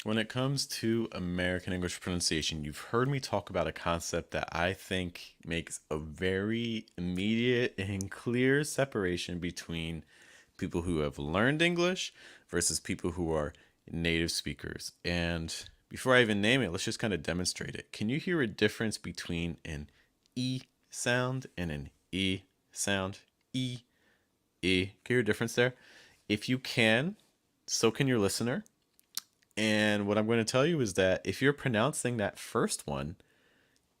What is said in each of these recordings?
When it comes to American English pronunciation, you've heard me talk about a concept that I think makes a very immediate and clear separation between people who have learned English versus people who are native speakers. And before I even name it, let's just kind of demonstrate it. Can you hear a difference between an E sound and an E sound? E, E. Can you hear a difference there? If you can, so can your listener. And what I'm going to tell you is that if you're pronouncing that first one,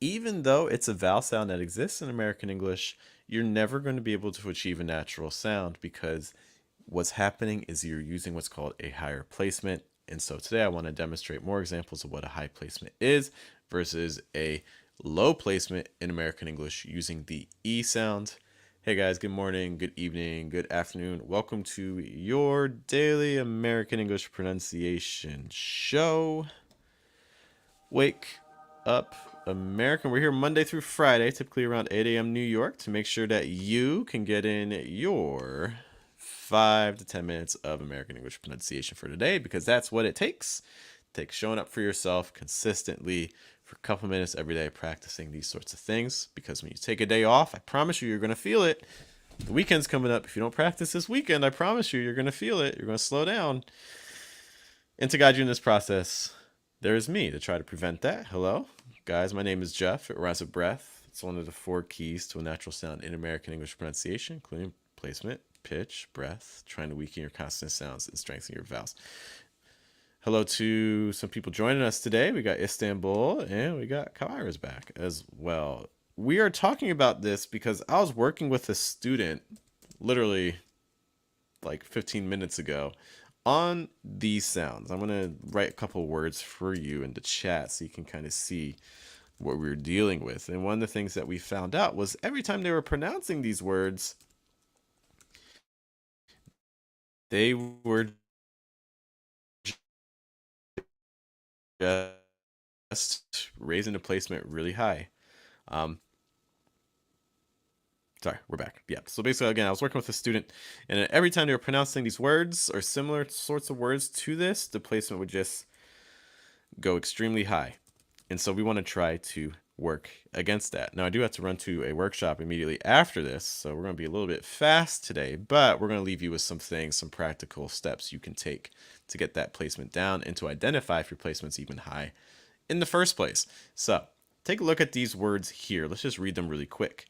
even though it's a vowel sound that exists in American English, you're never going to be able to achieve a natural sound because what's happening is you're using what's called a higher placement. And so today I want to demonstrate more examples of what a high placement is versus a low placement in American English using the E sound. Hey guys, good morning, good evening, good afternoon. Welcome to your daily American English pronunciation show. Wake up, American. We're here Monday through Friday, typically around 8 a.m. New York, to make sure that you can get in your 5 to 10 minutes of American English pronunciation for today, because that's what it takes. It takes showing up for yourself consistently for a couple minutes every day, practicing these sorts of things. Because when you take a day off, I promise you're going to feel it. The weekend's coming up. If you don't practice this weekend, I promise you're going to feel it. You're going to slow down. And to guide you in this process, there is me to try to prevent that. Hello, guys. My name is Jeff. It rhymes with breath. It's one of the 4 keys to a natural sound in American English pronunciation, including placement, pitch, breath, trying to weaken your consonant sounds and strengthen your vowels. Hello to some people joining us today. We got Istanbul and we got Kaira's back as well. We are talking about this because I was working with a student literally like 15 minutes ago on these sounds. I'm going to write a couple words for you in the chat so you can kind of see what we were dealing with. And one of the things that we found out was every time they were pronouncing these words, they were just raising the placement really high. Um, Sorry, we're back. Yeah. So basically, again, I was working with a student, and every time they were pronouncing these words or similar sorts of words to this, the placement would just go extremely high. And so we want to try to work against that. Now, I do have to run to a workshop immediately after this, so we're going to be a little bit fast today, but we're going to leave you with some things, some practical steps you can take to get that placement down and to identify if your placement's even high in the first place. So take a look at these words here. Let's just read them really quick.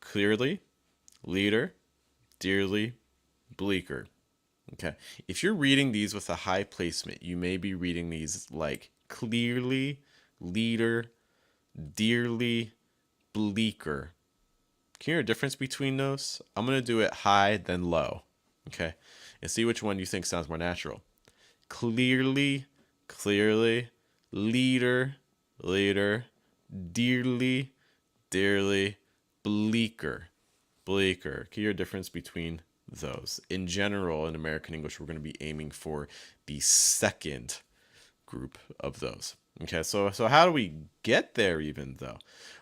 Clearly, leader, dearly, bleaker. Okay. If you're reading these with a high placement, you may be reading these like clearly, leader, dearly, bleaker. Can you hear a difference between those? I'm going to do it high, then low. Okay. And see which one you think sounds more natural. Clearly, clearly, leader, leader, dearly, dearly, bleaker, bleaker. Can you hear a difference between those? In general, in American English, we're going to be aiming for the second group of those. Okay, so how do we get there even though?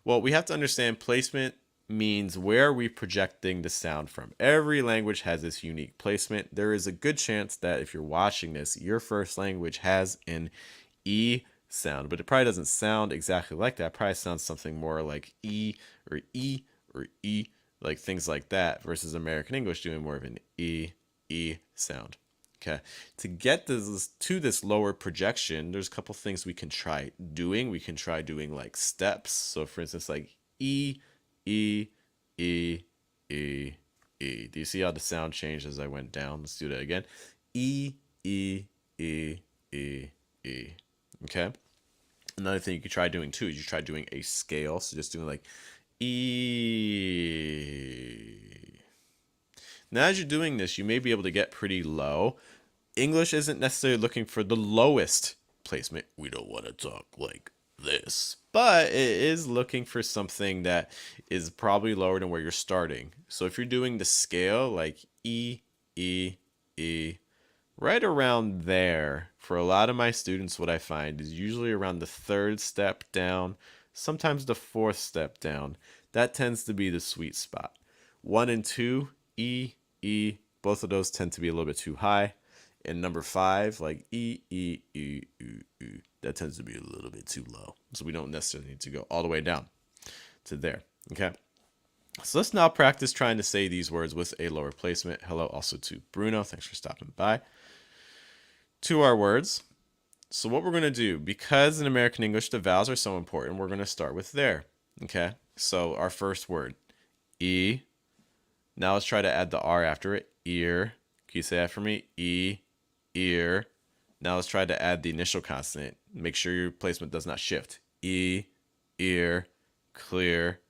Well, we have to understand placement means where are we projecting the sound from. Every language has this unique placement. There is a good chance that if you're watching this, your first language has an E sound, but it probably doesn't sound exactly like that. It probably sounds something more like E or E or E, like things like that, versus American English doing more of an E sound. Okay, to get this to this lower projection, there's a couple things we can try doing. We can try doing like steps. So for instance, like E, E, E, E, E. Do you see how the sound changed as I went down? Let's do that again. E, E, E, E, E. Okay. Another thing you could try doing too is you try doing a scale. So just doing like E. Now, as you're doing this, you may be able to get pretty low. English isn't necessarily looking for the lowest placement. We don't want to talk like this. But it is looking for something that is probably lower than where you're starting. So if you're doing the scale, like E, E, E, right around there, for a lot of my students, what I find is usually around the third step down, sometimes the fourth step down. That tends to be the sweet spot. 1 and 2, E, E, both of those tend to be a little bit too high. And number 5, like that tends to be a little bit too low. So we don't necessarily need to go all the way down to there. Okay. So let's now practice trying to say these words with a lower placement. Hello also to Bruno. Thanks for stopping by. To our words. So what we're going to do, because in American English the vowels are so important, we're going to start with there. Okay. So our first word, E. Now let's try to add the R after it. Ear. Can you say that for me? E. Ear. Now let's try to add the initial consonant. Make sure your placement does not shift. E. Ear. Clear.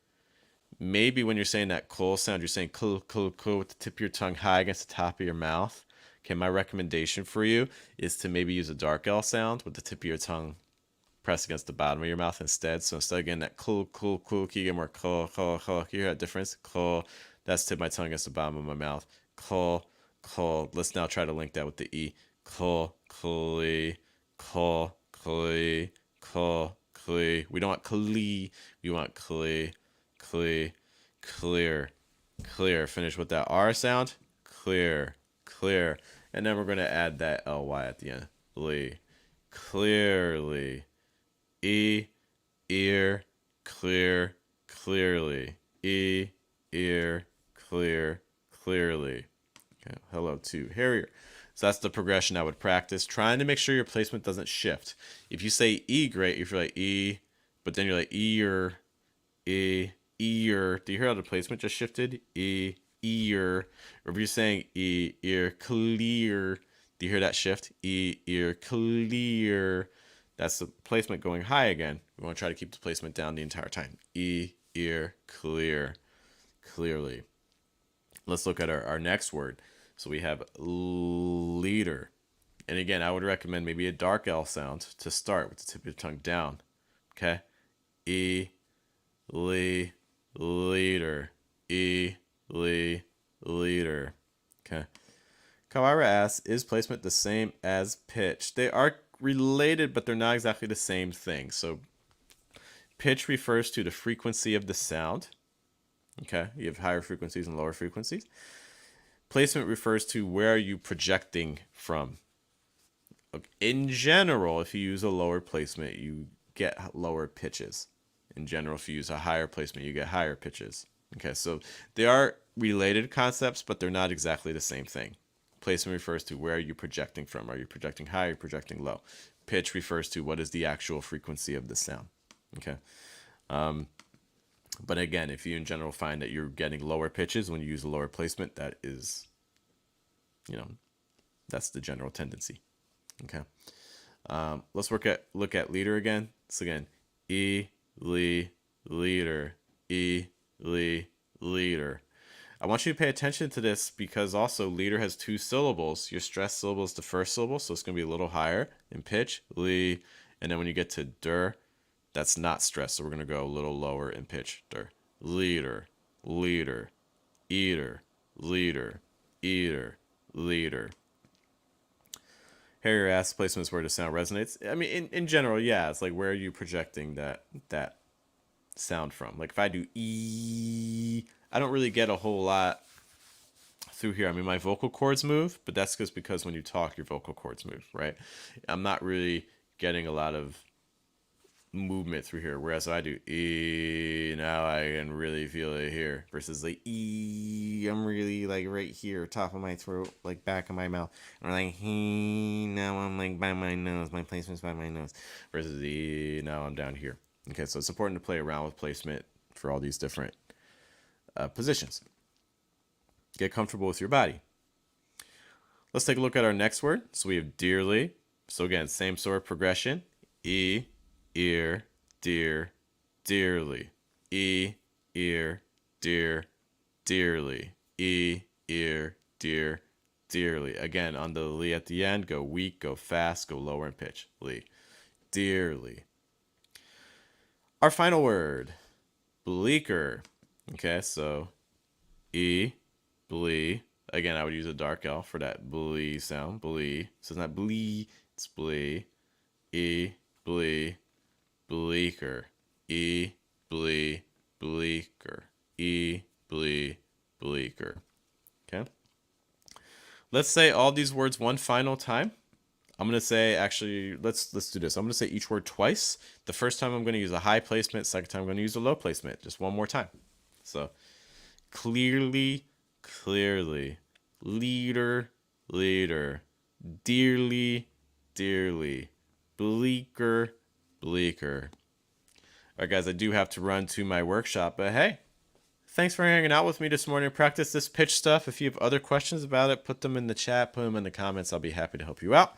Maybe when you're saying that cool sound, you're saying cool, cool, cool with the tip of your tongue high against the top of your mouth. Okay, my recommendation for you is to maybe use a dark L sound with the tip of your tongue pressed against the bottom of your mouth instead. So instead of getting that cool, cool, cool, can you get more cool, cool, cool? Can you hear that difference? Cool. That's tip my tongue against the bottom of my mouth. Cool, cool. Let's now try to link that with the E. Cool, clee, cool, clee, cool, clee. We don't want clee. We want clee, clee, clear, clear. Finish with that R sound. Clear, clear. And then we're going to add that ly at the end. Lee, clearly. E, ear, clear, clearly. E, ear, clear, clearly. Okay. Hello to Harrier. So that's the progression I would practice, trying to make sure your placement doesn't shift. If you say E, great. If you're like E, but then you're like ear, E, ear. Do you hear how the placement just shifted? E, ear. Or if you're saying E, ear, clear. Do you hear that shift? E, ear, clear. That's the placement going high again. We want to try to keep the placement down the entire time. E, ear, clear, clearly. Let's look at our next word. So we have leader. And again, I would recommend maybe a dark L sound to start with the tip of your tongue down. Okay? E, leader. E, leader. Okay. Kawara asks, is placement the same as pitch? They are related, but they're not exactly the same thing. So pitch refers to the frequency of the sound. Okay, you have higher frequencies and lower frequencies. Placement refers to where are you projecting from. In general, if you use a lower placement, you get lower pitches. In general, if you use a higher placement, you get higher pitches. Okay, so they are related concepts, but they're not exactly the same thing. Placement refers to where are you projecting from. Are you projecting high or projecting low? Pitch refers to what is the actual frequency of the sound. Okay. But again, if you in general find that you're getting lower pitches when you use a lower placement, that is, that's the general tendency. Okay. Let's look at leader again. So again, E, leader, E, leader. I want you to pay attention to this because also leader has 2 syllables. Your stressed syllable is the first syllable, so it's going to be a little higher in pitch. Lee. And then when you get to der, that's not stressed, so we're going to go a little lower in pitch. Der. Leader, eater, leader. Harrier asks placements where the sound resonates. I mean, in general, yeah, it's like where are you projecting that sound from? Like if I do E, I don't really get a whole lot through here. I mean, my vocal cords move, but that's just because when you talk, your vocal cords move, right? I'm not really getting a lot of movement through here. Whereas if I do E, now I can really feel it here. Versus like E, I'm really like right here, top of my throat, like back of my mouth. Or like he, now I'm like by my nose. My placement's by my nose. Versus E, now I'm down here. Okay, so it's important to play around with placement for all these different positions. Get comfortable with your body. Let's take a look at our next word. So we have dearly. So again, same sort of progression. E, ear, dear, dearly. E, ear, dear, dearly. E, ear, dear, dearly. Again, on the li at the end, go weak, go fast, go lower in pitch. Li. Dearly. Our final word, bleaker. Okay, so E, blee. Again, I would use a dark L for that blee sound. Blee. So it's not blee, it's blee. E, blee, bleaker. E, blee, bleaker. E, blee, bleaker. Okay? Let's say all these words one final time. I'm gonna say actually let's do this. I'm gonna say each word twice. The first time I'm gonna use a high placement. Second time I'm gonna use a low placement. Just one more time. So clearly, clearly, leader, leader, dearly, dearly, bleaker, bleaker. All right, guys, I do have to run to my workshop, but hey, thanks for hanging out with me this morning. Practice this pitch stuff. If you have other questions about it, put them in the chat, put them in the comments. I'll be happy to help you out.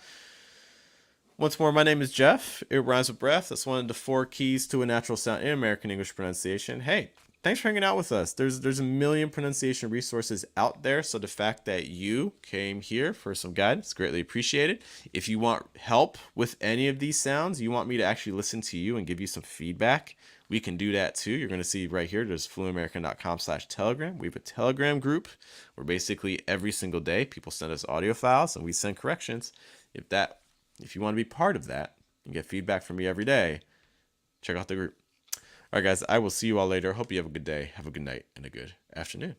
Once more, my name is Jeff. It rhymes with breath. That's one of the 4 keys to a natural sound in American English pronunciation. Hey, thanks for hanging out with us. There's a million pronunciation resources out there, so the fact that you came here for some guidance is greatly appreciated. If you want help with any of these sounds, you want me to actually listen to you and give you some feedback, we can do that too. You're going to see right here, there's fluentamerican.com/telegram. We have a Telegram group where basically every single day people send us audio files and we send corrections. If you want to be part of that and get feedback from me every day, check out the group. All right, guys, I will see you all later. Hope you have a good day, have a good night, and a good afternoon.